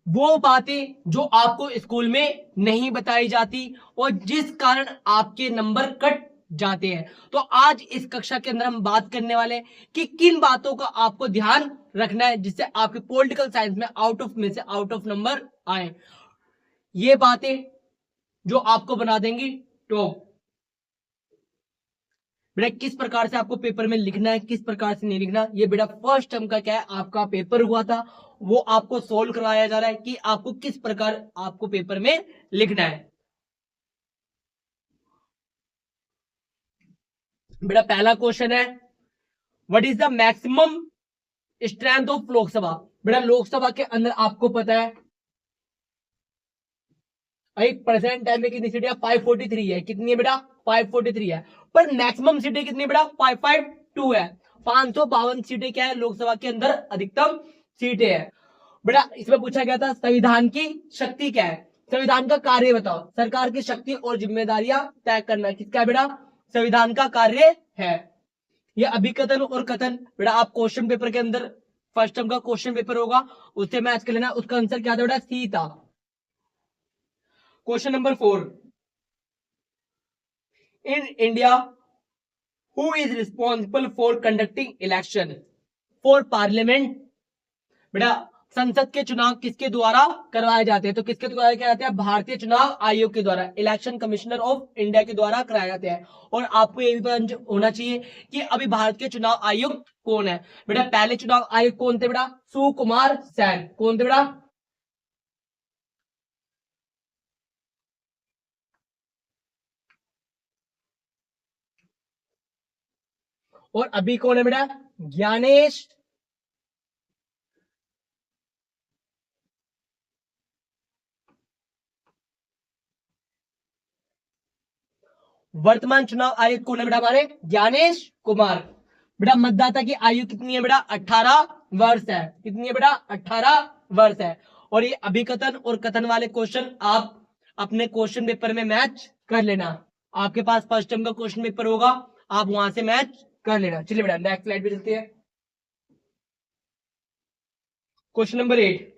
वो बातें जो आपको स्कूल में नहीं बताई जाती और जिस कारण आपके नंबर कट जाते हैं। तो आज इस कक्षा के अंदर हम बात करने वाले हैं कि किन बातों का आपको ध्यान रखना है जिससे आपके पॉलिटिकल साइंस में आउट ऑफ नंबर आए। ये बातें जो आपको बना देंगी टॉप। बेटा किस प्रकार से आपको पेपर में लिखना है, किस प्रकार से नहीं लिखना, ये बेटा फर्स्ट टर्म का क्या है आपका पेपर हुआ था, वो आपको सोल्व करवाया जा रहा है कि आपको किस प्रकार आपको पेपर में लिखना है। बेटा पहला क्वेश्चन है, what is the maximum strength of Lok Sabha. बेटा लोकसभा के अंदर आपको पता है अभी प्रेजेंट टाइम में कितनी सीटें 543 है। कितनी है बेटा? 543 है। पर मैक्सिमम सीटें कितनी बेटा? 552 है। 552 सीटें क्या है लोकसभा के अंदर अधिकतम सीटें है। बेटा इसमें पूछा गया था संविधान की शक्ति क्या है, संविधान का कार्य बताओ। सरकार की शक्ति और जिम्मेदारियां तय करना किसका है बेटा? संविधान का कार्य है। यह अभिकथन और कथन बेटा आप क्वेश्चन पेपर के अंदर फर्स्ट टर्म का क्वेश्चन पेपर होगा उससे मैच कर लेना। उसका आंसर क्या था बेटा? सी था। Question number 4, in India, who is responsible for conducting election for parliament। बेटा संसद के चुनाव किसके द्वारा करवाए जाते हैं? तो किसके द्वारा किया जाते हैं? भारतीय चुनाव आयोग के द्वारा, इलेक्शन कमिश्नर ऑफ इंडिया के द्वारा कराए जाते हैं। और आपको ये भी पता होना चाहिए कि अभी भारत के चुनाव आयुक्त कौन है। बेटा पहले चुनाव आयुक्त कौन थे बेटा? सुकुमार सेन। कौन थे बेटा? और अभी कौन है बेटा? ज्ञानेश वर्तमान चुनाव आयुक्त कौन है बेटा? हमारे ज्ञानेश कुमार। बेटा मतदाता की आयु कितनी है बेटा? 18 वर्ष है। कितनी है बेटा? 18 वर्ष है। और ये अभिकथन और कथन वाले क्वेश्चन आप अपने क्वेश्चन पेपर में मैच कर लेना। आपके पास फर्स्ट टर्म का क्वेश्चन पेपर होगा, आप वहां से मैच कर लेना। चलिए बेटा नेक्स्ट स्लाइड पे चलते हैं। Question number 8,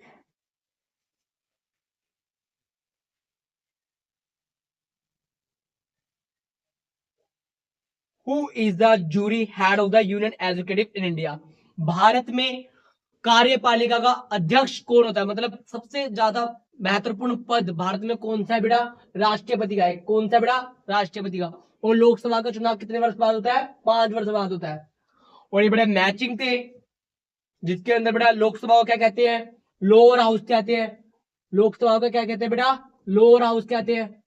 who is the jury head of the union educative in India. भारत में कार्यपालिका का अध्यक्ष कौन होता है? मतलब सबसे ज्यादा महत्वपूर्ण पद भारत में कौन सा है बेटा? राष्ट्रपति का है। कौन सा बेटा? राष्ट्रपति का। और लोकसभा का चुनाव कितने वर्ष बाद होता है? 5 वर्ष बाद होता है। और ये बेटा मैचिंग थे जिसके अंदर बेटा लोकसभा को क्या कहते हैं? लोअर हाउस कहते हैं। लोकसभा को क्या कहते हैं बेटा? लोअर हाउस कहते हैं।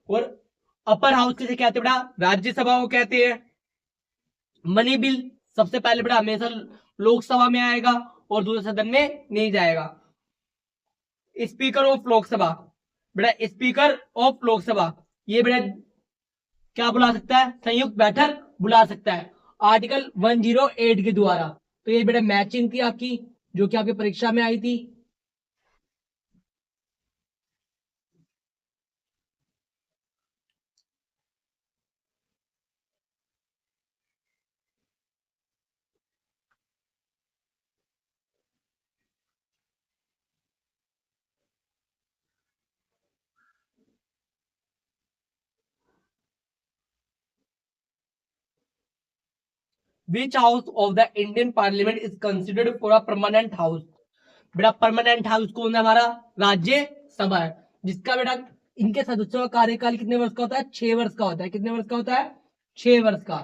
और अपर हाउस किसे कहते हैं बेटा? राज्यसभा को कहते हैं। मनी बिल सबसे पहले बेटा हमेशा लोकसभा में आएगा और दूसरे सदन में नहीं जाएगा। स्पीकर ऑफ लोकसभा, बेटा स्पीकर ऑफ लोकसभा ये बेटा क्या बुला सकता है? संयुक्त बैठक बुला सकता है आर्टिकल 108 के द्वारा। तो ये बेटा मैचिंग थी आपकी जो कि आपकी परीक्षा में आई थी। विच house of the Indian parliament is considered for a permanent house. बेटा परमानेंट हाउस कौन है? हमारा राज्यसभा है जिसका बेटा इनके सदस्यों का कार्यकाल कितने वर्ष का होता है? 6 वर्ष का होता है। कितने वर्ष का होता है? 6 वर्ष का।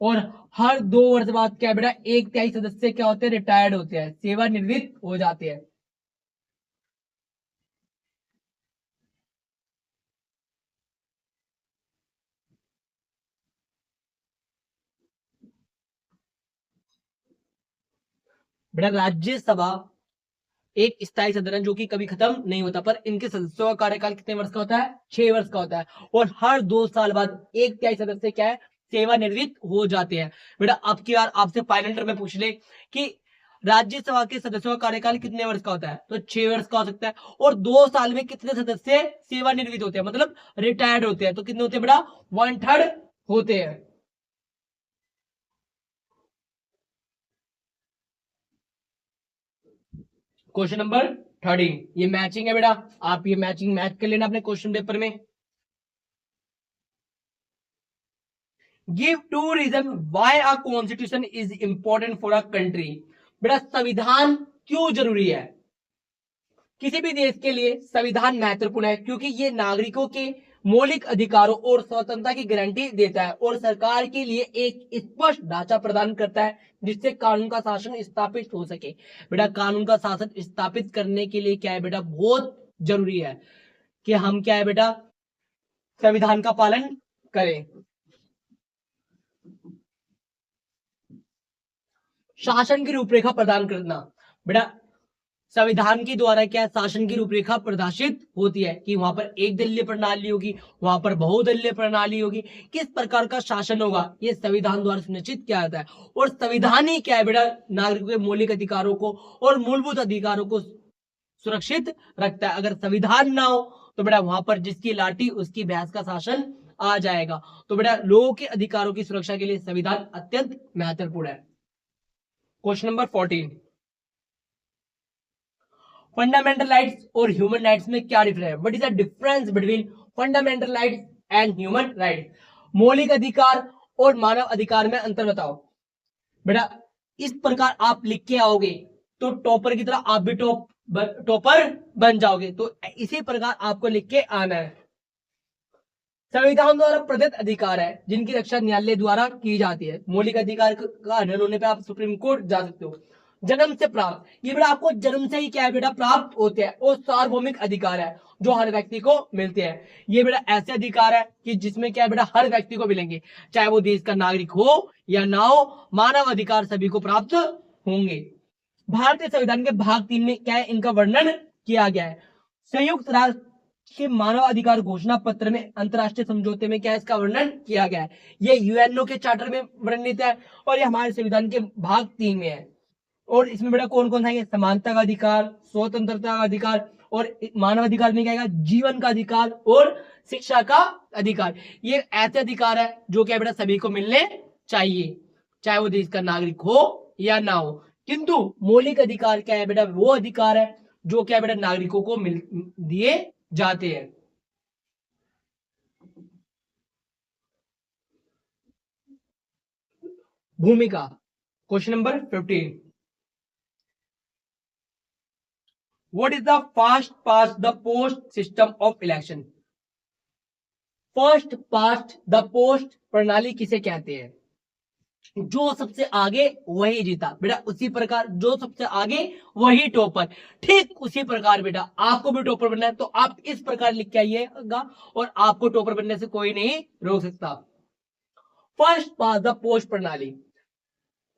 और हर 2 वर्ष बाद क्या बेटा? एक तिहाई सदस्य क्या होते हैं? रिटायर्ड होते हैं, सेवानिवृत्त हो जाते हैं। बेटा राज्यसभा एक स्थायी सदन है जो कि कभी खत्म नहीं होता, पर इनके सदस्यों का कार्यकाल कितने वर्ष का होता है? 6 वर्ष का होता है। और हर 2 साल बाद एक तिहाई सदस्य क्या है? सेवानिवृत्त हो जाते हैं। बेटा अब की बार आपसे फाइनल में पूछ ले कि राज्यसभा के सदस्यों का कार्यकाल कितने वर्ष का होता है? तो 6 वर्ष का हो सकता है। और 2 साल में कितने सदस्य सेवानिवृत्त होते हैं, मतलब रिटायर्ड होते हैं? तो कितने होते हैं बेटा? 1/3 होते हैं। क्वेश्चन नंबर 13, ये मैचिंग है बेटा, आप ये मैचिंग मैच कर लेना अपने क्वेश्चन पेपर में। Give 2 reason why a constitution is important for a country. बेटा संविधान क्यों जरूरी है? किसी भी देश के लिए संविधान महत्वपूर्ण है क्योंकि ये नागरिकों के मौलिक अधिकारों और स्वतंत्रता की गारंटी देता है और सरकार के लिए एक स्पष्ट ढांचा प्रदान करता है जिससे कानून का शासन स्थापित हो सके। बेटा कानून का शासन स्थापित करने के लिए क्या है बेटा? बहुत जरूरी है कि हम क्या है बेटा? संविधान का पालन करें। शासन की रूपरेखा प्रदान करना। बेटा संविधान के द्वारा क्या शासन की रूपरेखा प्रदर्शित होती है कि वहां पर एक दलीय प्रणाली होगी, वहां पर बहुदलीय प्रणाली होगी, किस प्रकार का शासन होगा ये संविधान द्वारा सुनिश्चित किया जाता है। और संविधान ही क्या है बेटा? नागरिकों के मौलिक अधिकारों को और मूलभूत अधिकारों को सुरक्षित रखता है। अगर संविधान ना हो तो बेटा वहां पर जिसकी लाठी उसकी भैंस का शासन आ जाएगा। तो बेटा लोगों के अधिकारों की सुरक्षा के लिए संविधान अत्यंत महत्वपूर्ण है। क्वेश्चन नंबर 14, फंडामेंटल राइट्स और ह्यूमन राइट्स में क्या डिफरेंस है? What is the difference between fundamental rights and human rights? मौलिक अधिकार और मानव अधिकार में अंतर बताओ। बेटा इस प्रकार आप लिख के आओगे तो टॉपर की तरह आप भी टॉपर बन जाओगे। तो इसी प्रकार आपको लिख के आना है। संविधान द्वारा प्रदत्त अधिकार है जिनकी रक्षा न्यायालय द्वारा की जाती है। मौलिक अधिकार का हनन होने पर आप सुप्रीम कोर्ट जा सकते हो। जन्म से प्राप्त, ये बेटा आपको जन्म से ही क्या है बेटा? प्राप्त होते हैं और सार्वभौमिक अधिकार है जो हर व्यक्ति को मिलते हैं। ये बेटा ऐसे अधिकार है कि जिसमें क्या है बेटा? हर व्यक्ति को मिलेंगे, चाहे वो देश का नागरिक हो या ना हो, मानव अधिकार सभी को प्राप्त होंगे। भारतीय संविधान के भाग 3 में क्या है? इनका वर्णन किया गया है। संयुक्त राष्ट्र के मानव अधिकार घोषणा पत्र में अंतरराष्ट्रीय समझौते में क्या है? इसका वर्णन किया गया है। ये यूएनओ के चार्टर में वर्णित है और ये हमारे संविधान के भाग 3 में है। और इसमें बेटा कौन कौन सा है? समानता का अधिकार, स्वतंत्रता का अधिकार, और मानव अधिकार में क्या है? जीवन का अधिकार और शिक्षा का अधिकार। ये ऐसे अधिकार है जो क्या बेटा? सभी को मिलने चाहिए, चाहे वो देश का नागरिक हो या ना हो। किंतु मौलिक अधिकार क्या है बेटा? वो अधिकार है जो क्या बेटा? नागरिकों को मिल दिए जाते हैं। भूमिका, question number 15, what is the first past the post system of election? First past the post प्रणाली किसे कहते हैं? जो सबसे आगे वही जीता। बेटा उसी प्रकार जो सबसे आगे वही टॉपर। ठीक उसी प्रकार बेटा आपको भी टॉपर बनना है तो आप इस प्रकार लिख के आइएगा और आपको टॉपर बनने से कोई नहीं रोक सकता। फर्स्ट पास द पोस्ट प्रणाली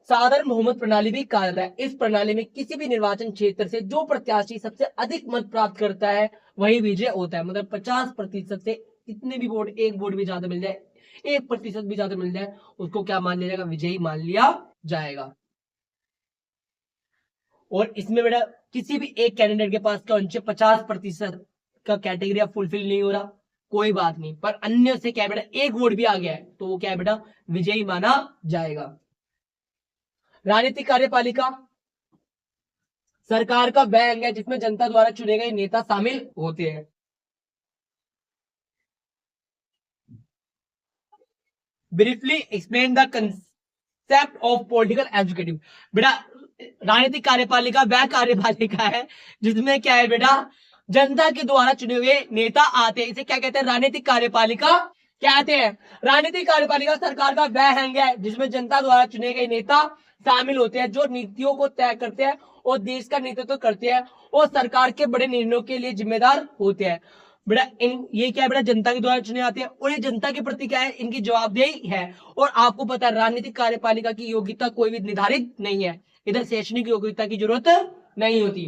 साधारण बहुमत प्रणाली भी कहा जाता है। इस प्रणाली में किसी भी निर्वाचन क्षेत्र से जो प्रत्याशी सबसे अधिक मत प्राप्त करता है वही विजय होता है। मतलब 50% से कितने भी वोट, एक वोट भी ज्यादा मिल जाए, 1% भी ज्यादा मिल जाए, उसको क्या मान लिया जाएगा? विजयी मान लिया जाएगा। और इसमें बेटा किसी भी एक कैंडिडेट के पास क्या 50% का कैटेगरी फुलफिल नहीं हो रहा, कोई बात नहीं, पर अन्य से क्या बेटा एक वोट भी आ गया है तो वो क्या है बेटा? विजयी माना जाएगा। राजनीतिक कार्यपालिका सरकार का वह अंग है जिसमें जनता द्वारा चुने गए नेता शामिल होते हैं। Briefly explain the concept of political executive. बेटा राजनीतिक कार्यपालिका वह कार्यपालिका है जिसमें क्या है बेटा? जनता के द्वारा चुने हुए नेता आते हैं। इसे क्या कहते हैं? राजनीतिक कार्यपालिका कहते हैं। राजनीतिक कार्यपालिका सरकार का वह अंग है जिसमें जनता द्वारा चुने गए नेता शामिल होते हैं जो नीतियों को तय करते हैं और देश का नेतृत्व करते हैं और सरकार के बड़े निर्णयों के लिए जिम्मेदार होते हैं। बेटा ये क्या है बेटा? जनता के द्वारा चुने आते हैं और ये जनता के प्रति क्या है? इनकी जवाबदेही है। और आपको पता है राजनीतिक कार्यपालिका की योग्यता कोई भी निर्धारित नहीं है, इधर शैक्षणिक योग्यता की जरूरत नहीं होती।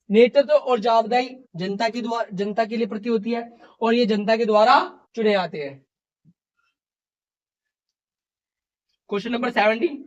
नेतृत्व और जवाबदेही जनता के लिए प्रति होती है और ये जनता के द्वारा चुने आते हैं। Question number 17,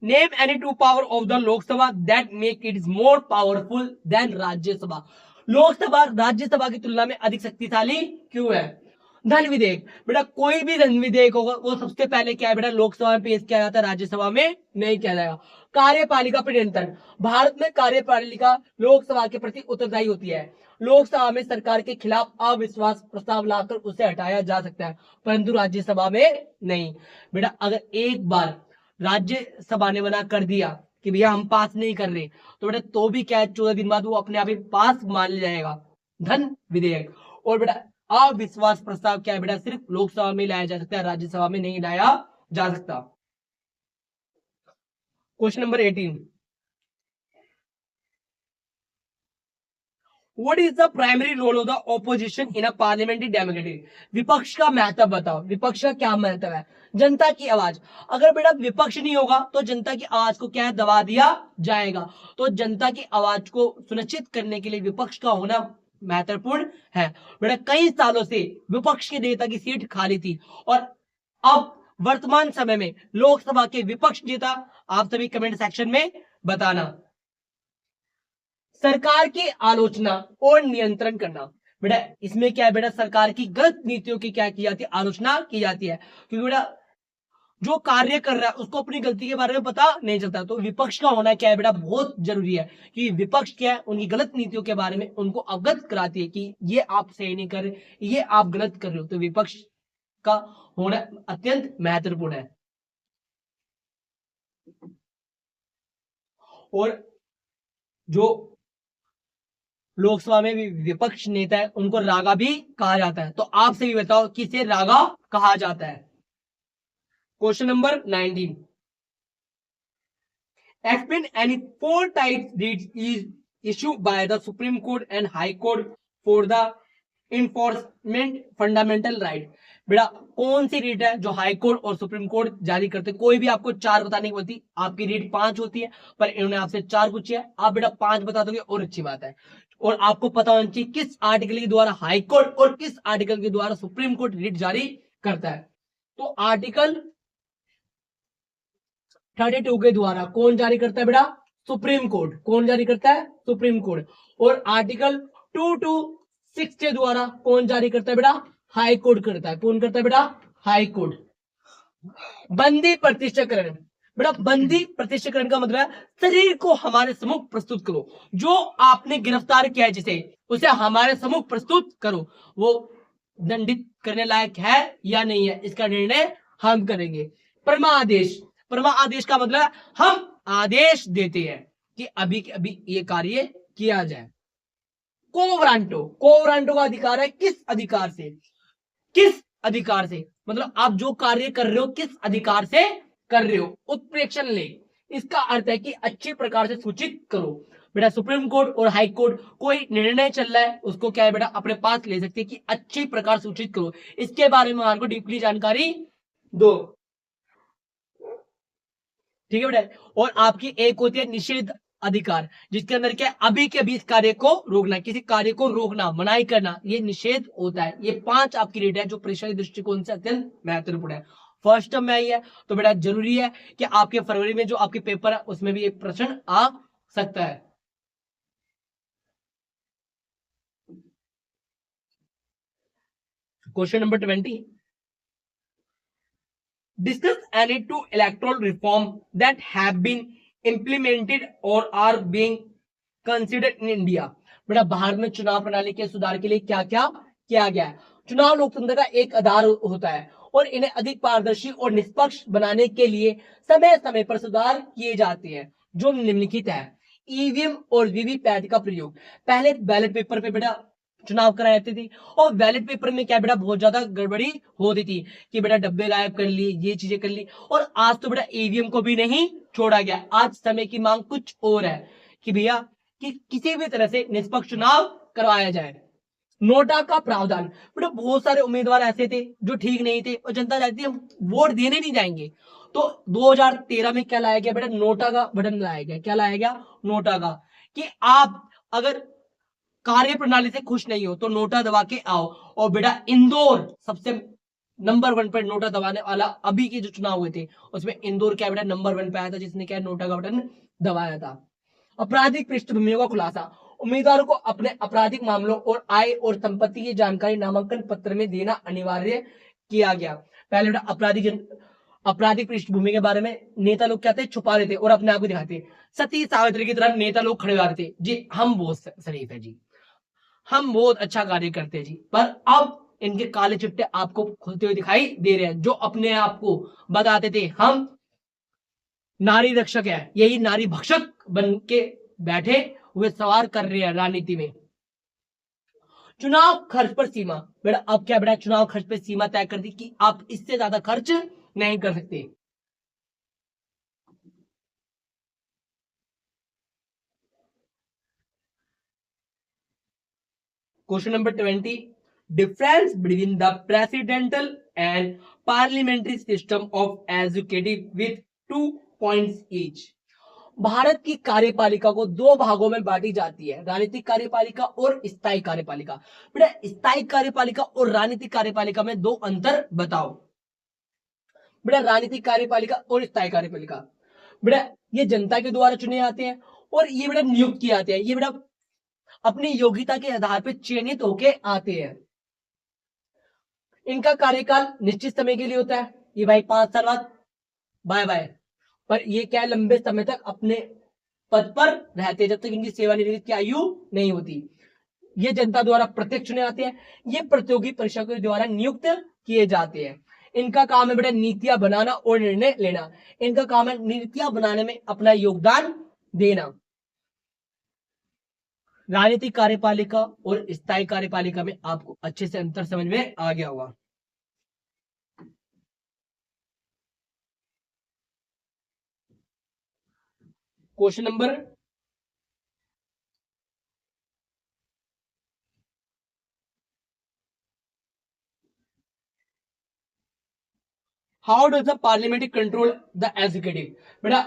name any two power of the Lok Sabha that make it is more powerful than Rajya Sabha. Lok Sabha Rajya Sabha की तुलना में अधिक शक्तिशाली क्यों है? धन विधेयक। बेटा कोई भी धन विधेयक होगा वो सबसे पहले क्या है बेटा, लोकसभा में पेश किया जाता है, राज्यसभा में नहीं किया जाएगा। कार्यपालिका पर नियंत्रण। भारत में कार्यपालिका लोकसभा के प्रति उत्तरदायी होती है। लोकसभा में सरकार के खिलाफ अविश्वास प्रस्ताव लाकर उसे हटाया जा सकता है, परंतु राज्यसभा में नहीं। बेटा अगर एक बार राज्यसभा ने मना कर दिया कि भैया हम पास नहीं कर रहे, तो बेटा तो भी क्या है, 14 दिन बाद वो अपने आप ही पास मान लिया जाएगा धन विधेयक। और बेटा अविश्वास प्रस्ताव क्या है बेटा, सिर्फ लोकसभा में लाया जा सकता है, राज्यसभा में नहीं लाया जा सकता। Question number 18, what is the primary role of the opposition in a parliamentary democracy? विपक्ष का महत्व बताओ। विपक्ष का क्या महत्व है? जनता की आवाज। अगर बेटा विपक्ष नहीं होगा तो जनता की आवाज को क्या है, दबा दिया जाएगा। तो जनता की आवाज को सुनिश्चित करने के लिए विपक्ष का होना महत्वपूर्ण है। बेटा कई सालों से विपक्ष के नेता की सीट खाली थी और अब वर्तमान समय में लोकसभा के विपक्ष नेता, आप सभी कमेंट सेक्शन में बताना। सरकार की आलोचना और नियंत्रण करना। बेटा इसमें क्या है बेटा, सरकार की गलत नीतियों की क्या की जाती है, आलोचना की जाती है। क्योंकि बेटा जो कार्य कर रहा है उसको अपनी गलती के बारे में पता नहीं चलता, तो विपक्ष का होना क्या है बेटा, बहुत जरूरी है कि विपक्ष क्या है, उनकी गलत नीतियों के बारे में उनको अवगत कराती है कि ये आप सही नहीं कर रहे, ये आप गलत कर रहे हो। तो विपक्ष का होना अत्यंत महत्वपूर्ण है। और जो लोकसभा में भी विपक्ष नेता है उनको रागा भी कहा जाता है। तो आपसे भी बताओ किसे रागा कहा जाता है? Question number 19, explain any four types writs is issued by the Supreme Court and High Court for the enforcement fundamental right। बेटा कौन सी रीट है जो हाई कोर्ट और सुप्रीम कोर्ट जारी करते हैं? कोई भी आपको चार बताने की बोलती, आपकी रीट 5 होती है, पर इन्होंने आपसे 4 पूछी है, आप बेटा 5 बता दोगे और अच्छी बात है। और आपको पता होना चाहिए किस आर्टिकल के द्वारा हाई कोर्ट और किस आर्टिकल के द्वारा सुप्रीम कोर्ट रीट जारी करता है। तो आर्टिकल 32 के द्वारा कौन जारी करता है बेटा? Supreme court. कौन जारी करता है? Supreme court. और आर्टिकल 226 के द्वारा कौन जारी करता है बेटा? हाई कोर्ट करता है। कौन करता है बेटा? High court. बंदी प्रतिष्ठीकरण। बेटा बंदी प्रतिष्ठीकरण का मतलब है शरीर को हमारे सम्मुख प्रस्तुत करो। जो आपने गिरफ्तार किया है जिसे, उसे हमारे सम्मुख प्रस्तुत करो। वो दंडित करने लायक है या नहीं है, इसका निर्णय हम करेंगे। परमादेश। परमादेश का मतलब है हम आदेश देते हैं कि अभी के अभी ये कार्य किया जाए। कोवरांटो। कोवरांटो का अधिकार है किस अधिकार से? किस अधिकार से मतलब आप जो कार्य कर रहे हो किस अधिकार से कर रहे हो? उत्प्रेक्षण ले। इसका अर्थ है कि अच्छे प्रकार से सूचित करो। बेटा सुप्रीम कोर्ट और हाई कोर्ट कोई निर्णय चल रहा है उसको क्या है बेटा अपने पास ले सकते हैं कि अच्छे प्रकार सूचित करो। इसके बारे में आपको डीपली जानकारी दो। ठीक है बेटा। और आपकी एक होती है निषेध अधिकार, जिसके अंदर क्या अभी के अभी इस कार्य को रोकना, किसी कार्य को रोकना, मनाही करना, ये निषेध होता है। ये 5 आपकी रेट है जो परीक्षा के दृष्टिकोण से अत्यंत महत्वपूर्ण है। फर्स्ट टर्म में आई है तो बेटा जरूरी है कि आपके फरवरी में जो आपके पेपर है उसमें भी एक प्रश्न आ सकता है। Question number 20, discuss any two electoral reform that have been implemented or are being considered in India। बेटा भारत में चुनाव प्रणाली के सुधार के लिए क्या क्या किया गया है? चुनाव लोकतंत्र का एक आधार होता है और इन्हें अधिक पारदर्शी और निष्पक्ष बनाने के लिए समय समय पर सुधार किए जाते हैं जो निम्नलिखित है। ईवीएम और वीवीपैट का प्रयोग। पहले बैलेट पेपर पे बेटा चुनाव कराए जाते थे और बैलेट पेपर में क्या बेटा बहुत ज्यादा गड़बड़ी होती थी कि बेटा डब्बे गायब कर लिए, ये चीजें कर ली। और आज तो बेटा ईवीएम को भी नहीं छोड़ा गया। आज समय की मांग कुछ और है कि भैया कि किसी भी तरह से निष्पक्ष चुनाव करवाया जाए। नोटा का प्रावधान। बेटा बहुत सारे उम्मीदवार ऐसे थे जो ठीक नहीं थे और जनता चाहती है वोट देने नहीं जाएंगे। तो 2013 में क्या लाया गया बेटा? नोटा का बटन लाया गया। क्या लाया गया? नोटा का, कि आप अगर कार्य प्रणाली से खुश नहीं हो तो नोटा दबा के आओ। और बेटा इंदौर सबसे नंबर 1 पर नोटा दबाने वाला अभी के जो चुनाव हुए थे उसमें इंदौर क्या बेटा नंबर 1 पे आया था, जिसने क्या नोटा का बटन दबाया था। आपराधिक पृष्ठभूमियों का खुलासा, उम्मीदवारों को अपने आपराधिक मामलों और आय और संपत्ति की जानकारी नामांकन पत्र में देना अनिवार्य किया गया। पहले बेटा आपराधिक पृष्ठभूमि के बारे में नेता लोग क्या थे, छुपा देते और अपने आप को दिखाते। सती सावित्री की तरह नेता लोग खड़े हो जाते थे, जी हम बहुत शरीफ है जी, हम बहुत अच्छा कार्य करते हैं जी, पर अब इनके काले चिट्टे आपको खुलते हुए दिखाई दे रहे हैं। जो अपने आप को बताते थे हम नारी रक्षक है, यही नारी भक्षक बन के बैठे हुए सवार कर रहे हैं राजनीति में। चुनाव खर्च पर सीमा, बेटा अब क्या बेटा चुनाव खर्च पर सीमा तय कर दी कि आप इससे ज्यादा खर्च नहीं कर सकते। Question number 20, difference between the presidential and parliamentary system of educative with 2 points each. Bharat की कार्यपालिका को दो भागों में बांटी जाती है, राजनीतिक कार्यपालिका और स्थायी कार्यपालिका। बेटा स्थायी कार्यपालिका और राजनीतिक कार्यपालिका में दो अंतर बताओ। बेटा राजनीतिक कार्यपालिका और स्थायी कार्यपालिका, बेटा ये जनता के द्वारा चुने जाते हैं और ये बेटा नियुक्त किए जाते हैं। ये बेटा अपनी योग्यता के आधार पर चयनित होके आते हैं। इनका कार्यकाल निश्चित समय के लिए होता है, ये भाई 5 साल बाद बाय बाय, पर ये क्या है लंबे समय तक अपने पद पर रहते हैं जब तक इनकी सेवानिवृत्ति की आयु नहीं होती। ये जनता द्वारा प्रत्यक्ष चुने जाते हैं, ये प्रतियोगी परीक्षा के द्वारा नियुक्त किए जाते हैं। इनका काम है बेटा नीतियां बनाना और निर्णय लेना। इनका काम है नीतियां बनाने में अपना योगदान देना। राजनीतिक कार्यपालिका और स्थायी कार्यपालिका में आपको अच्छे से अंतर समझ में आ गया होगा। Question number how does the parliament control the executive, बेटा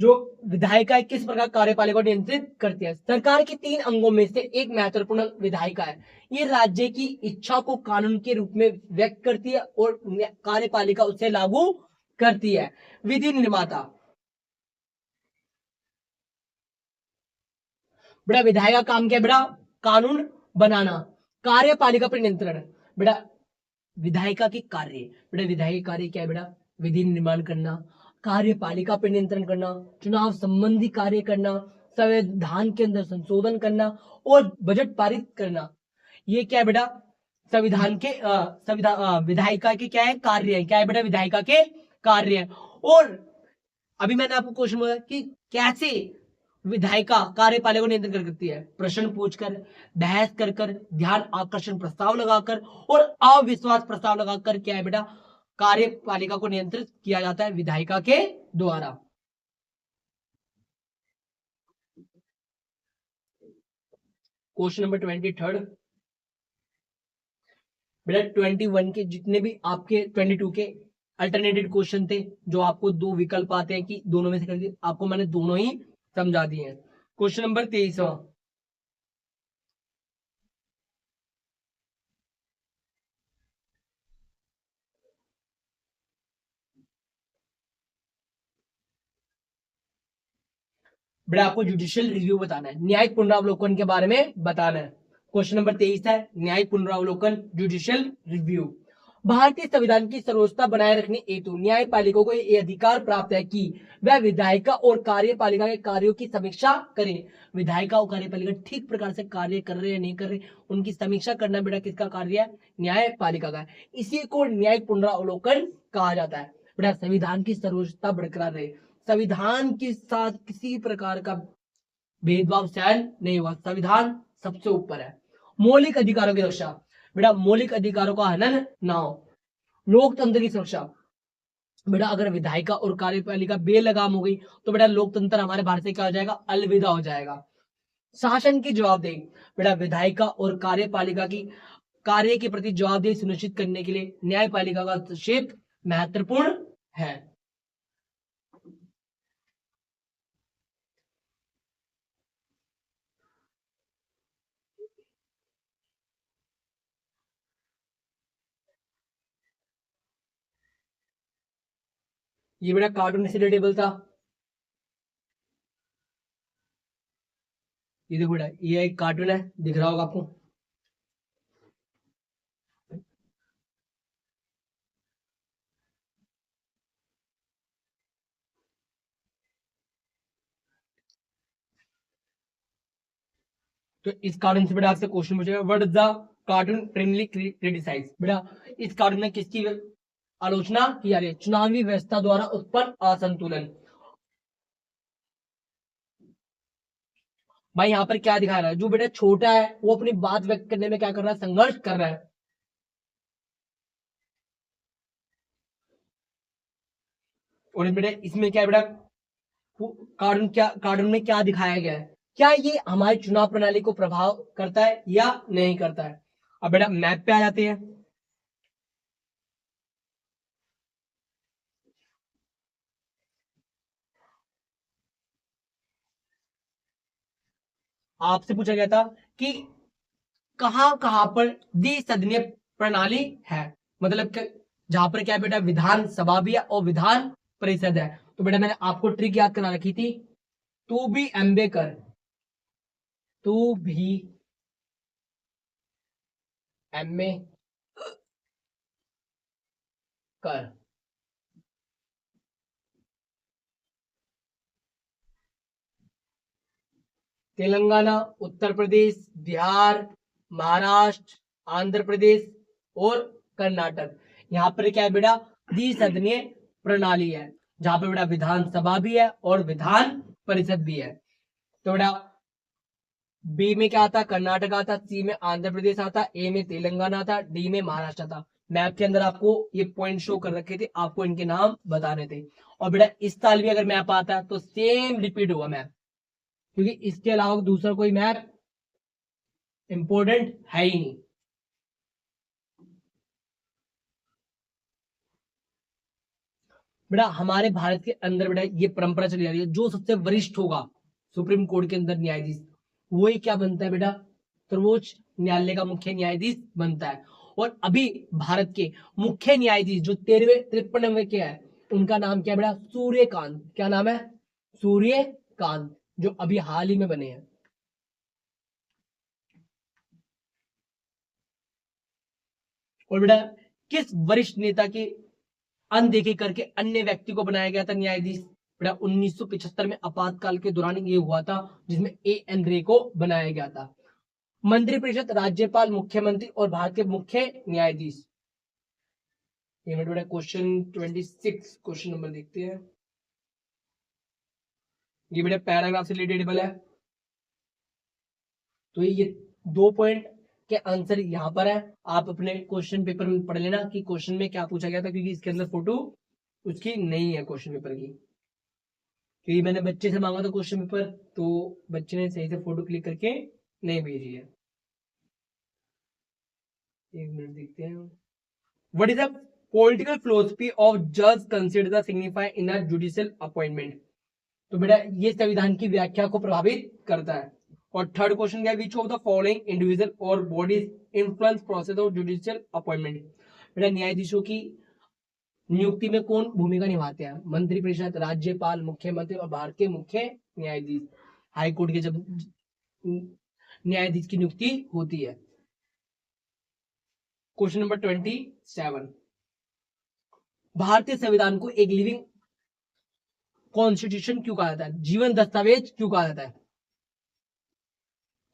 जो विधायिका किस प्रकार कार्यपालिका को नियंत्रित करती है। सरकार के 3 अंगों में से एक महत्वपूर्ण विधायिका है। ये राज्य की इच्छा को कानून के रूप में व्यक्त करती है और कार्यपालिका उसे लागू करती है। विधि निर्माता, बेटा विधायिका काम क्या है बेटा कानून बनाना। कार्यपालिका पर नियंत्रण, बेटा विधायिका के कार्य, बेटा विधायी कार्य क्या है बेटा विधि निर्माण करना, कार्यपालिका पर नियंत्रण करना, चुनाव संबंधी कार्य करना, संविधान के अंदर संशोधन करना और बजट पारित करना। ये क्या है बेटा संविधान के संविधान विधायिका के क्या है कार्य है, क्या है बेटा विधायिका के कार्य है। और अभी मैंने आपको क्वेश्चन बोला कि कैसे विधायिका कार्यपालिका को नियंत्रण कर सकती है, प्रश्न पूछकर, बहस कर कर, ध्यान आकर्षण प्रस्ताव लगाकर और अविश्वास प्रस्ताव लगाकर क्या है बेटा कार्यपालिका को नियंत्रित किया जाता है विधायिका के द्वारा। क्वेश्चन नंबर 23, बेटा 21 के जितने भी आपके 22 के अल्टरनेटिव क्वेश्चन थे, जो आपको दो विकल्प आते हैं कि दोनों में से कर दिए, आपको मैंने दोनों ही समझा दिए हैं। क्वेश्चन नंबर 23, बेटा आपको जुडिशियल रिव्यू बताना है, न्यायिक पुनरावलोकन के बारे में बताना है। क्वेश्चन नंबर 23 है न्यायिक पुनरावलोकन जुडिशियल रिव्यू। भारतीय संविधान की सर्वोच्चता बनाए रखने हेतु न्यायपालिका को यह अधिकार प्राप्त है कि वह विधायिका और कार्यपालिका के कार्यों की समीक्षा करे। विधायिका और कार्यपालिका ठीक प्रकार से कार्य कर रहे हैं नहीं कर रहे, उनकी समीक्षा करना बेटा किसका कार्य है, न्यायपालिका का। इसी को न्यायिक पुनरावलोकन कहा जाता है। बेटा संविधान की सर्वोच्चता बरकरार रहे, संविधान के साथ किसी प्रकार का भेदभाव सहन नहीं हुआ, संविधान सबसे ऊपर है। मौलिक अधिकारों की रक्षा, बेटा मौलिक अधिकारों का हनन ना हो। लोकतंत्र की सुरक्षा, बेटा अगर विधायिका और कार्यपालिका बेलगाम हो गई तो बेटा लोकतंत्र हमारे भारत से क्या हो जाएगा, अलविदा हो जाएगा। शासन की जवाबदेही, बेटा विधायिका और कार्यपालिका की कार्य के प्रति जवाबदेही सुनिश्चित करने के लिए न्यायपालिका का हस्तक्षेप महत्वपूर्ण है। ये बेटा कार्टून निशिडे टेबल था। ये देखो बेटा, ये एक कार्टून है, दिख रहा होगा आपको। तो इस कार्टून से बेटा आपसे क्वेश्चन पूछेगा, what is the cartoon primarily criticise. बेटा इस कार्टून में किसकी आलोचना की जा रही है? चुनावी व्यवस्था द्वारा उत्पन्न असंतुलन। भाई यहाँ पर क्या दिखा रहा है, जो बेटा छोटा है वो अपनी बात व्यक्त करने में क्या कर रहा है, संघर्ष कर रहा है। और बेटा इसमें क्या है बेटा, कार्टून में क्या दिखाया गया है, क्या ये हमारी चुनाव प्रणाली को प्रभाव करता है या नहीं करता है। अब बेटा मैप पे आ जाते हैं। आपसे पूछा गया था कि कहां कहां पर द्विसदनीय प्रणाली है, मतलब जहां पर क्या है बेटा, विधानसभा भी है और विधान परिषद है। तो बेटा मैंने आपको ट्रिक याद करा रखी थी, तू भी एमबे कर, तू भी एमए कर। तेलंगाना, उत्तर प्रदेश, बिहार, महाराष्ट्र, आंध्र प्रदेश और कर्नाटक, यहाँ पर क्या है बेटा, द्विसदनीय प्रणाली है, जहां पर बेटा विधानसभा भी है और विधान परिषद भी है। तो बेटा बी में क्या आता, कर्नाटक आता, सी में आंध्र प्रदेश आता, ए में तेलंगाना आता, डी में महाराष्ट्र आता। मैप के अंदर आपको ये पॉइंट शो कर रखे थे, आपको इनके नाम बताने थे। और बेटा इस साल भी अगर मैप आता है तो सेम रिपीट होगा मैप, क्योंकि इसके अलावा दूसरा कोई मैप इंपॉर्टेंट है ही नहीं। बेटा हमारे भारत के अंदर बेटा ये परंपरा चली आ रही है, जो सबसे वरिष्ठ होगा सुप्रीम कोर्ट के अंदर न्यायाधीश, वही क्या बनता है बेटा, सर्वोच्च न्यायालय का मुख्य न्यायाधीश बनता है। और अभी भारत के मुख्य न्यायाधीश जो 53 के हैं, उनका नाम क्या है बेटा, सूर्यकांत। क्या नाम है, सूर्यकांत, जो अभी हाल ही में बने हैं। और बेटा किस वरिष्ठ नेता की अनदेखी करके अन्य व्यक्ति को बनाया गया था न्यायाधीश। बेटा 1975 में आपातकाल के दौरान ये हुआ था, जिसमें A.N. रे को बनाया गया था। मंत्रिपरिषद, राज्यपाल, मुख्यमंत्री और भारत के मुख्य न्यायाधीश। बेटा क्वेश्चन 26, क्वेश्चन नंबर देखते हैं। ये बेटा पैराग्राफ से रिलेटेड है, तो ये 2 पॉइंट के आंसर यहाँ पर है। आप अपने क्वेश्चन पेपर में पढ़ लेना कि क्वेश्चन में क्या पूछा गया था, क्योंकि इसके अंदर फोटो उसकी नहीं है क्वेश्चन पेपर की, क्योंकि मैंने बच्चे से मांगा था क्वेश्चन पेपर, तो बच्चे ने सही से फोटो क्लिक करके नहीं भेजी है। एक मिनट देखते हैं। What is the political philosophy of जज consider the signify in a judicial appointment. तो बेटा ये संविधान की व्याख्या को प्रभावित करता है। और थर्ड क्वेश्चन क्या है, which of the following individual और bodies influence process of judicial appointment. बेटा न्यायाधीशों की नियुक्ति में कौन भूमिका निभाते हैं, मंत्रिपरिषद, राज्यपाल, मुख्यमंत्री और भारत के मुख्य न्यायाधीश। हाईकोर्ट के जब न्यायाधीश की नियुक्ति होती है। क्वेश्चन नंबर 27, भारतीय संविधान को एक लिविंग कॉन्स्टिट्यूशन क्यों कहा जाता है, जीवन दस्तावेज क्यों कहा जाता है।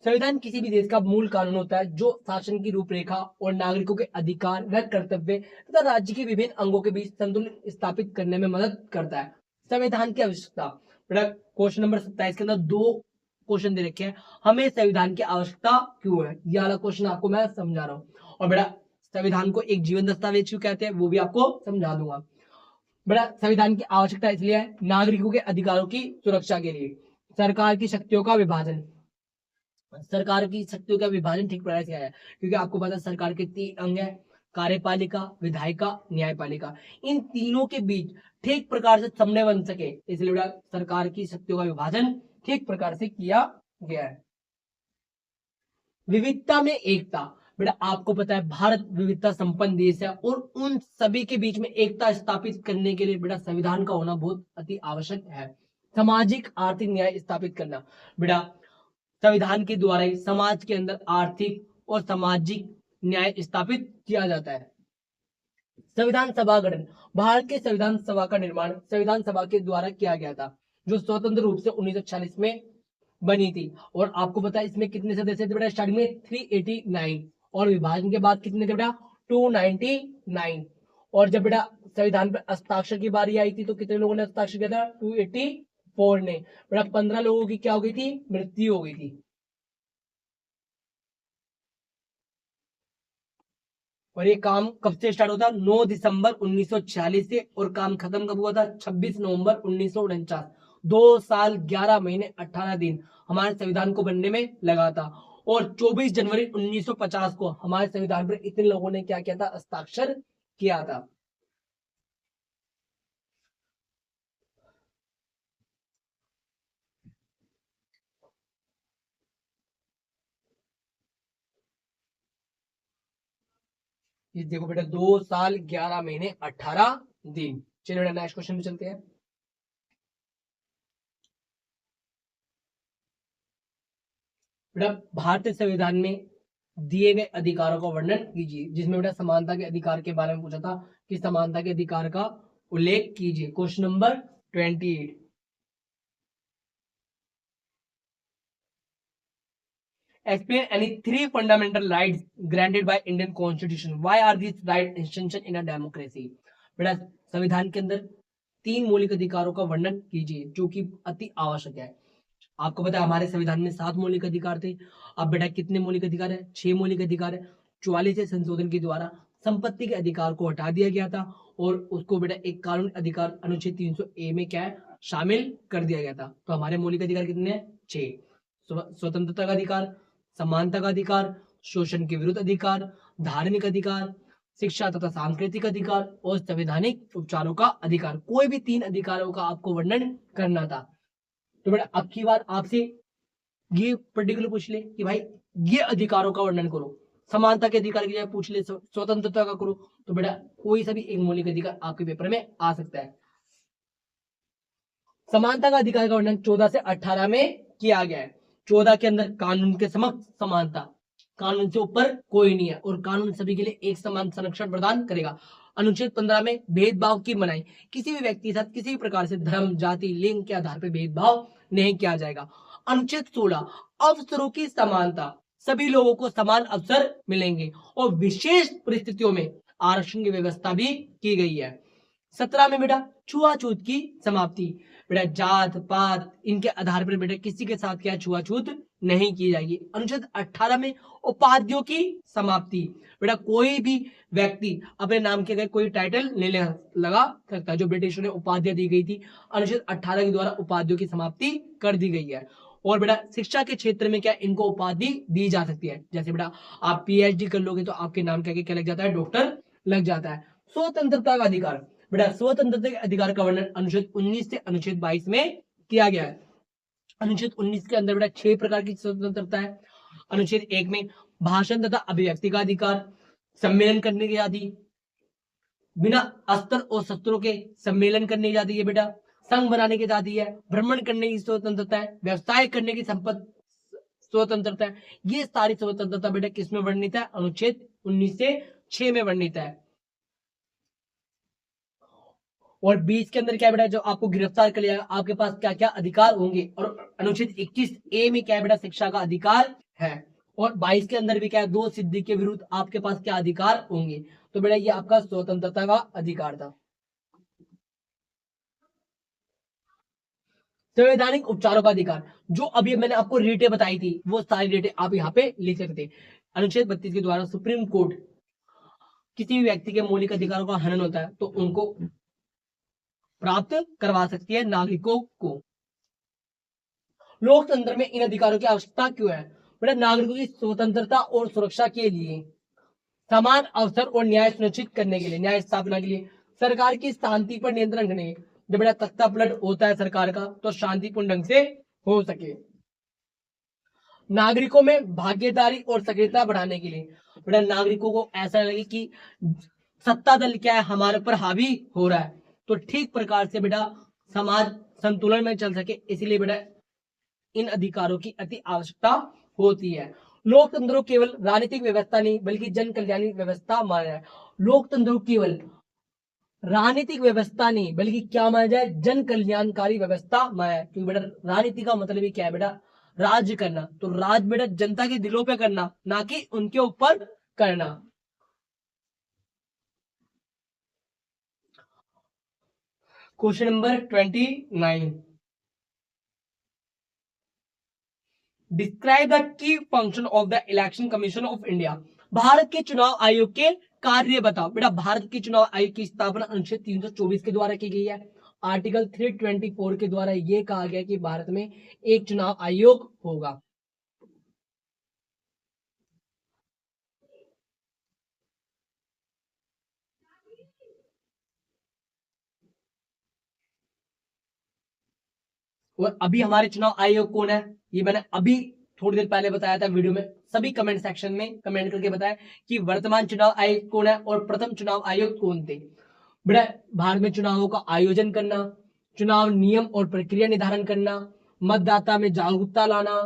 संविधान किसी भी देश का मूल कानून होता है, जो शासन की रूपरेखा और नागरिकों के अधिकार व कर्तव्य तथा राज्य के विभिन्न अंगों के बीच संतुलन स्थापित करने में मदद करता है। संविधान की आवश्यकता, बेटा क्वेश्चन नंबर 27 के अंदर 2 क्वेश्चन दे रखे हैं, हमें संविधान की आवश्यकता क्यों है, ये वाला क्वेश्चन आपको मैं समझा रहा हूँ। और बेटा संविधान को एक जीवन दस्तावेज क्यों कहते हैं, वो भी आपको समझा दूंगा। बेटा संविधान की आवश्यकता इसलिए है, नागरिकों के अधिकारों की सुरक्षा के लिए, सरकार की शक्तियों का विभाजन, सरकार की शक्तियों का विभाजन ठीक प्रकार से है, क्योंकि आपको पता है सरकार के 3 अंग है, कार्यपालिका, विधायिका, न्यायपालिका। इन तीनों के बीच ठीक प्रकार से समन्वय बन सके, इसलिए बेटा सरकार की शक्तियों का विभाजन ठीक प्रकार से किया गया है। विविधता में एकता, बेटा आपको पता है भारत विविधता संपन्न देश है और उन सभी के बीच में एकता स्थापित करने के लिए बेटा संविधान का होना बहुत अति आवश्यक है। सामाजिक आर्थिक न्याय स्थापित करना, बेटा संविधान के द्वारा ही समाज के अंदर आर्थिक और सामाजिक न्याय स्थापित किया जाता है। संविधान सभा गठन, भारत के संविधान सभा का निर्माण संविधान सभा के द्वारा किया गया था, जो स्वतंत्र रूप से 1946 में बनी थी। और आपको पता है इसमें कितने सदस्य थे बेटा, स्टार्टिंग में 389 और विभाजन के बाद कितने थे बेटा 299। और जब बेटा संविधान पर हस्ताक्षर की बारी आई थी तो कितने लोगों ने हस्ताक्षर किया था, 284 ने। बेटा 15 लोगों की क्या हो गई थी, मृत्यु हो गई थी। और ये काम कब से स्टार्ट होता, 9 दिसंबर 1946 से, और काम खत्म कब हुआ था, 26 नवंबर 1949। 2 साल 11 महीने 18 दिन हमारे संविधान को बनने में लगा था। और 24 जनवरी 1950 को हमारे संविधान पर इतने लोगों ने क्या किया था, हस्ताक्षर किया था। ये देखो बेटा 2 साल 11 महीने 18 दिन। चलिए बेटा नेक्स्ट क्वेश्चन में चलते हैं। बेटा भारतीय संविधान में दिए गए अधिकारों का वर्णन कीजिए, जिसमें बेटा समानता के अधिकार के बारे में पूछा था कि समानता के अधिकार का उल्लेख कीजिए। Question number 28। Explain any 3 fundamental rights granted by Indian Constitution. Why are these rights essential in a democracy? बेटा संविधान के अंदर 3 मौलिक अधिकारों का वर्णन कीजिए जो कि अति आवश्यक है। आपको पता है हमारे संविधान में 7 मौलिक अधिकार थे। अब बेटा कितने मौलिक अधिकार है, 6 मौलिक अधिकार है। 44 संशोधन के द्वारा संपत्ति के अधिकार को हटा दिया गया था और उसको बेटा एक कानून अधिकार अनुच्छेद 300A में क्या है, शामिल कर दिया गया था। तो हमारे मौलिक अधिकार कितने हैं, 6। स्वतंत्रता का अधिकार, समानता का अधिकार, शोषण के विरुद्ध अधिकार, धार्मिक अधिकार, शिक्षा तथा सांस्कृतिक अधिकार और संवैधानिक उपचारों का अधिकार। कोई भी 3 अधिकारों का आपको वर्णन करना था। तो बेटा अब की बार आपसे ये पर्टिकुलर पूछ ले कि भाई ये अधिकारों का वर्णन करो। समानता के अधिकार की जगह पूछ ले स्वतंत्रता का करो, तो बेटा कोई सा भी एक मौलिक अधिकार आपके पेपर में आ सकता है। समानता का अधिकार का वर्णन 14 से 18 में किया गया है। 14 के अंदर कानून के समक्ष समानता, कानून से ऊपर कोई नहीं है और कानून सभी के लिए एक समान संरक्षण प्रदान करेगा। अनुच्छेद 15 में भेदभाव की मनाही, किसी भी व्यक्ति के साथ किसी भी प्रकार से धर्म, जाति, लिंग के आधार पर भेदभाव नहीं किया जाएगा। अनुच्छेद 16 अवसरों की समानता, सभी लोगों को समान अवसर मिलेंगे और विशेष परिस्थितियों में आरक्षण की व्यवस्था भी की गई है। 17 में बेटा छुआछूत की समाप्ति, बेटा जात पात इनके आधार पर बेटा किसी के साथ क्या छुआछूत नहीं की जाएगी। अनुच्छेद 18 में उपाधियों की समाप्ति, बेटा कोई भी व्यक्ति अपने नाम के कोई टाइटल नहीं लगा सकता। जो ब्रिटिशों ने उपाधियां दी गई थी अनुच्छेद 18 के द्वारा उपाधियों की समाप्ति कर दी गई है। और बेटा शिक्षा के क्षेत्र में क्या इनको उपाधि दी जा सकती है, जैसे बेटा आप PhD कर लोगे तो आपके नाम क्या लग जाता है, डॉक्टर लग जाता है। स्वतंत्रता का अधिकार, बेटा स्वतंत्रता के अधिकार का वर्णन अनुच्छेद 19 से अनुच्छेद 22 में किया गया है। अनुच्छेद 19 के अंदर बेटा 6 प्रकार की स्वतंत्रता है। अनुच्छेद 1 में भाषण तथा अभिव्यक्ति का अधिकार, सम्मेलन करने की आजादी, बिना अस्त्र और शस्त्रों के सम्मेलन करने की आजादी है बेटा, संघ बनाने की आजादी है, भ्रमण करने की स्वतंत्रता है, व्यवसाय करने की स्वतंत्रता है। ये सारी स्वतंत्रता बेटा किसमें वर्णित है, अनुच्छेद 19 से 6 में वर्णित है। और 20 के अंदर क्या बेटा, जो आपको गिरफ्तार कर लिया आपके पास क्या क्या अधिकार होंगे। और अनुच्छेद 21A में क्या बेटा, शिक्षा का अधिकार है। और 22 के अंदर भी क्या है, 2 सिद्धि के विरुद्ध आपके पास क्या अधिकार होंगे। तो बेटा ये आपका स्वतंत्रता का अधिकार था। संवैधानिक उपचारों का अधिकार, जो अभी मैंने आपको रेटें बताई थी वो सारी रेटें आप यहाँ पे लिख सकते। अनुच्छेद 32 के द्वारा सुप्रीम कोर्ट किसी भी व्यक्ति के मौलिक अधिकारों का हनन होता है तो उनको प्राप्त करवा सकती है नागरिकों को। लोकतंत्र में इन अधिकारों की आवश्यकता क्यों है, बेटा नागरिकों की स्वतंत्रता और सुरक्षा के लिए, समान अवसर और न्याय सुनिश्चित करने के लिए, न्याय स्थापना के लिए, सरकार की शांति पर नियंत्रण करने के लिए। जब बेटा तख्ता पलट होता है सरकार का तो शांतिपूर्ण ढंग से हो सके। नागरिकों में भागीदारी और सक्रियता बढ़ाने के लिए, बेटा नागरिकों को ऐसा लगे कि सत्ता दल क्या है हमारे ऊपर हावी हो रहा है, तो ठीक प्रकार से बेटा समाज संतुलन में चल सके, इसीलिए बेटा इन अधिकारों की अति आवश्यकता होती है। लोकतंत्र को केवल राजनीतिक व्यवस्था नहीं बल्कि जन कल्याणी व्यवस्था माना है। लोकतंत्र को केवल राजनीतिक व्यवस्था नहीं बल्कि क्या माना जाए, जन कल्याणकारी व्यवस्था माना है। क्योंकि बेटा राजनीति का मतलब ही क्या है बेटा, राज्य करना, तो राज बेटा जनता के दिलों पे करना, ना कि उनके ऊपर करना। Question number 29, describe the key function of the election commission of India. Bharat के चुनाव आयोग के कार्य बताओ। बेटा भारत के चुनाव आयोग की स्थापना अनुच्छेद 324 के द्वारा की गई है। आर्टिकल 324 के द्वारा यह कहा गया कि भारत में एक चुनाव आयोग होगा। और अभी हमारे चुनाव आयोग कौन है, ये मैंने अभी थोड़ी देर पहले बताया था वीडियो में। सभी कमेंट सेक्शन में कमेंट करके बताया कि वर्तमान चुनाव आयोग कौन है और प्रथम चुनाव आयोग कौन थे। बेटा भारत में चुनावों का आयोजन करना, चुनाव नियम और प्रक्रिया निर्धारण करना, मतदाता में जागरूकता लाना,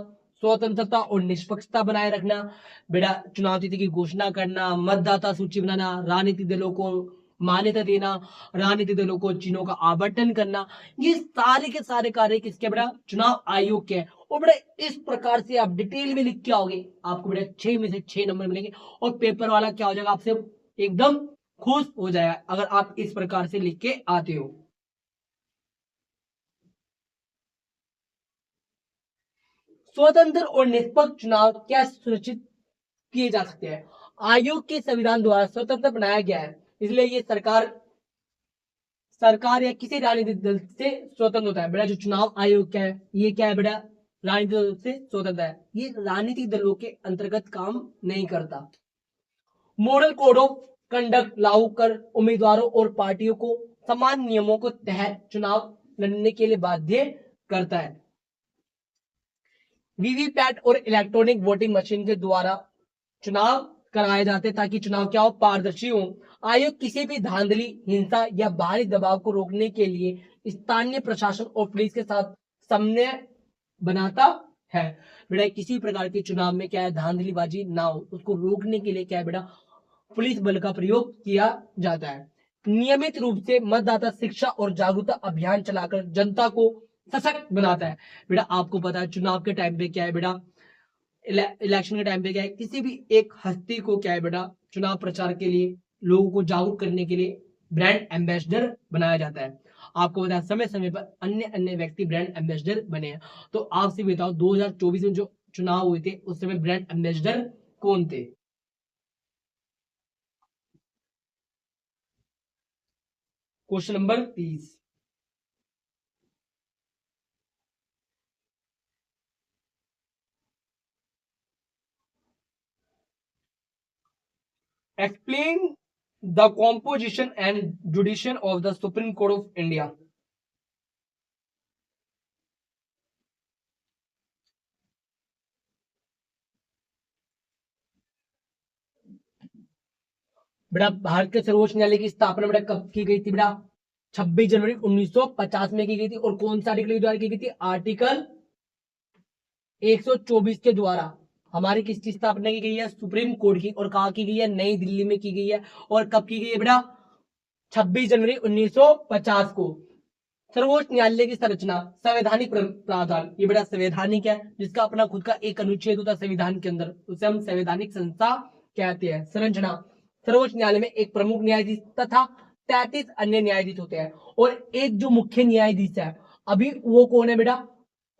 स्वतंत्रता और निष्पक्षता बनाए रखना, बेटा चुनाव तिथि की घोषणा करना, मतदाता सूची बनाना, राजनीतिक दलों को मान्यता देना, राजनीतिक दलों को चिन्हों का आवंटन करना, ये सारे के सारे कार्य किसके बेटा, चुनाव आयोग के हैं। और बेटा इस प्रकार से आप डिटेल में लिख के आओगे, आपको बेटा 6 में से 6 नंबर मिलेंगे और पेपर वाला क्या हो जाएगा, आपसे एकदम खुश हो जाएगा अगर आप इस प्रकार से लिख के आते हो। स्वतंत्र और निष्पक्ष चुनाव क्या सुनिश्चित किए जा सकते हैं। आयोग के संविधान द्वारा स्वतंत्र बनाया गया है, इसलिए ये सरकार या किसी राजनीतिक दल से स्वतंत्र होता है। बेटा जो चुनाव आयोग क्या है, ये क्या है बेटा, राजनीतिक दल से स्वतंत्र है, ये राजनीतिक दलों के अंतर्गत काम नहीं करता। मॉडल कोड ऑफ कंडक्ट लागू कर उम्मीदवारों और पार्टियों को समान नियमों को तहत चुनाव लड़ने के लिए बाध्य करता है। वीवीपैट और इलेक्ट्रॉनिक वोटिंग मशीन के द्वारा चुनाव कराए जाते ताकि चुनाव क्या हो, पारदर्शी हो। आयोग किसी भी धांधली, हिंसा या बाहरी दबाव को रोकने के लिए स्थानीय प्रशासन और पुलिस के साथ समन्वय बनाता है। बेटा किसी प्रकार के चुनाव में क्या है, धांधलीबाजी ना हो, उसको रोकने के लिए क्या है बेटा, पुलिस बल का प्रयोग किया जाता है। नियमित रूप से मतदाता शिक्षा और जागरूकता अभियान चलाकर जनता को सशक्त बनाता है। बेटा आपको पता है चुनाव के टाइम पे क्या है बेटा, इलेक्शन के टाइम पे क्या है, किसी भी एक हस्ती को क्या है बेटा, चुनाव प्रचार के लिए लोगों को जागरूक करने के लिए ब्रांड एम्बेसडर बनाया जाता है। आपको बताया समय समय पर अन्य अन्य व्यक्ति ब्रांड एम्बेसडर बने हैं। तो आपसे बताओ 2024 में जो चुनाव हुए थे उस समय ब्रांड एम्बेसडर कौन थे। Question number 30, explain the composition and jurisdiction of the Supreme Court of India। बेटा भारत के सर्वोच्च न्यायालय की स्थापना बेटा कब की गई थी बेटा, 26 जनवरी 1950 में की गई थी। और कौन सा आर्टिकल के द्वारा की गई थी, आर्टिकल 124 के द्वारा हमारी किसकी स्थापना की गई है, सुप्रीम कोर्ट की। और कहा की गई है, नई दिल्ली में की गई है। और कब की गई है बेटा, 26 जनवरी 1950 को। सर्वोच्च न्यायालय की संरचना, संवैधानिक प्रावधान, ये बेटा संवैधानिक है, जिसका अपना खुद का एक अनुच्छेद होता है संविधान के अंदर, उसे हम संवैधानिक संस्था कहते हैं। संरचना, सर्वोच्च न्यायालय में एक प्रमुख न्यायाधीश तथा 33 अन्य न्यायाधीश होते हैं। और एक जो मुख्य न्यायाधीश है अभी वो कौन है बेटा,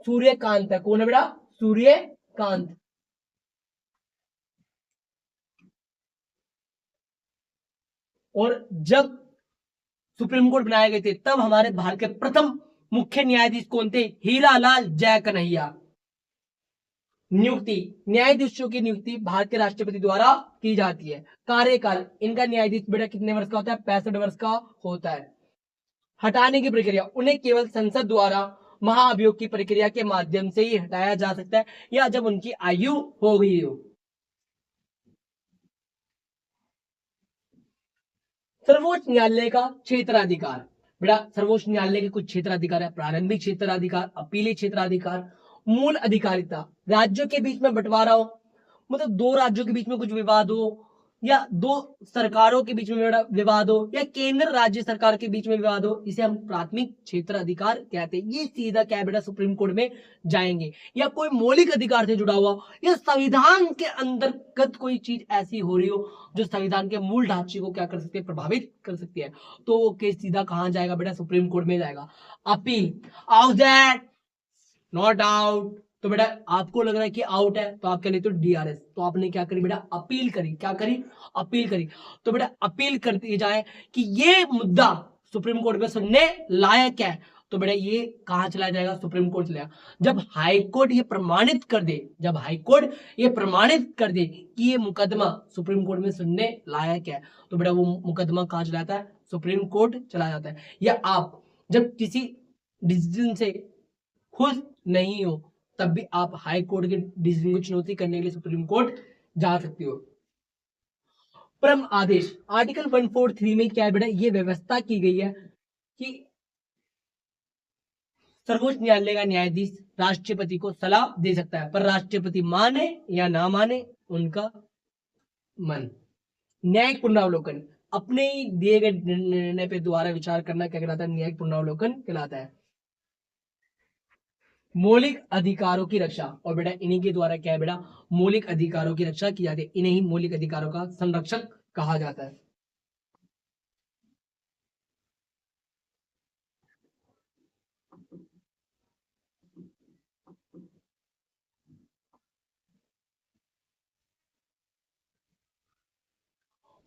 सूर्यकांत है। कौन है बेटा, सूर्यकांत। और जब सुप्रीम कोर्ट बनाए गए थे तब हमारे भारत के प्रथम मुख्य न्यायाधीश कौन थे, हीरालाल जय कन्हैया। नियुक्ति, न्यायाधीशों की नियुक्ति भारत के राष्ट्रपति द्वारा की जाती है। कार्यकाल, इनका न्यायाधीश बेटा कितने वर्ष का होता है, 65 वर्ष का होता है। हटाने की प्रक्रिया, उन्हें केवल संसद द्वारा महाअभियोग की प्रक्रिया के माध्यम से ही हटाया जा सकता है या जब उनकी आयु हो गई हो। सर्वोच्च न्यायालय का क्षेत्राधिकार, बेटा सर्वोच्च न्यायालय के कुछ क्षेत्राधिकार है। प्रारंभिक क्षेत्राधिकार, अपीली क्षेत्राधिकार, मूल अधिकारिता, राज्यों के बीच में बंटवारा हो, मतलब दो राज्यों के बीच में कुछ विवाद हो, या दो सरकारों के बीच में विवाद हो, या केंद्र राज्य सरकार के बीच में विवाद हो, इसे हम प्राथमिक क्षेत्र अधिकार कहते हैं। ये सीधा क्या बेटा सुप्रीम कोर्ट में जाएंगे। या कोई मौलिक अधिकार से जुड़ा हुआ, या संविधान के अंतर्गत कोई चीज ऐसी हो रही हो जो संविधान के मूल ढांचे को क्या कर सकती है, प्रभावित कर सकती है, तो वो केस सीधा कहां जाएगा बेटा, सुप्रीम कोर्ट में जाएगा। Appeal, out that, not out. तो बेटा आपको लग रहा है कि आउट है तो आप क्या लेते हो, डीआरएस। तो आपने क्या करी बेटा, अपील करी। क्या करी, अपील करी। तो बेटा अपील कर दी जाए कि ये मुद्दा सुप्रीम कोर्ट में सुनने लायक है, तो बेटा ये कहां चला जाएगा, सुप्रीम कोर्ट चलेगा। जब हाई कोर्ट ये प्रमाणित कर दे, जब हाई कोर्ट ये प्रमाणित कर दे कि ये मुकदमा सुप्रीम कोर्ट में सुनने लायक है, तो बेटा वो मुकदमा कहां चला जाता है, सुप्रीम कोर्ट चला जाता है। या आप जब किसी डिसीजन से खुश नहीं हो, तब भी आप हाई कोर्ट के डिसीजन को चुनौती करने के लिए सुप्रीम कोर्ट जा सकते हो। परम आदेश, आर्टिकल 143 में क्या है बेटा, ये व्यवस्था की गई है कि सर्वोच्च न्यायालय का न्यायाधीश राष्ट्रपति को सलाह दे सकता है, पर राष्ट्रपति माने या ना माने उनका मन। न्यायिक पुनरावलोकन, अपने ही दिए गए निर्णय पे दोबारा विचार करना क्या कहलाता है, न्यायिक पुनरावलोकन कहलाता है। मौलिक अधिकारों की रक्षा, और बेटा इन्हीं के द्वारा क्या है बेटा, मौलिक अधिकारों की रक्षा की जाती है। इन्हें ही मौलिक अधिकारों का संरक्षक कहा जाता है।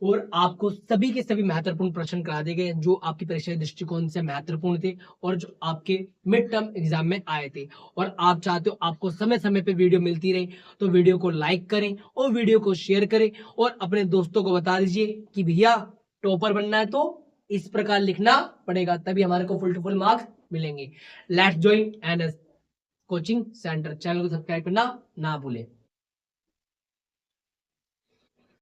और आपको सभी के सभी महत्वपूर्ण प्रश्न करा दिए गए जो आपकी परीक्षा दृष्टिकोण से महत्वपूर्ण थे और जो आपके मिड टर्म एग्जाम में आए थे। और आप चाहते हो आपको समय समय पे वीडियो मिलती रहे, तो वीडियो को लाइक करें और वीडियो को शेयर करें और अपने दोस्तों को बता दीजिए कि भैया टॉपर बनना है तो इस प्रकार लिखना पड़ेगा, तभी हमारे को फुल टू फुल मार्क्स मिलेंगे। Let's join NS coaching centre, channel को सब्सक्राइब करना ना भूलें।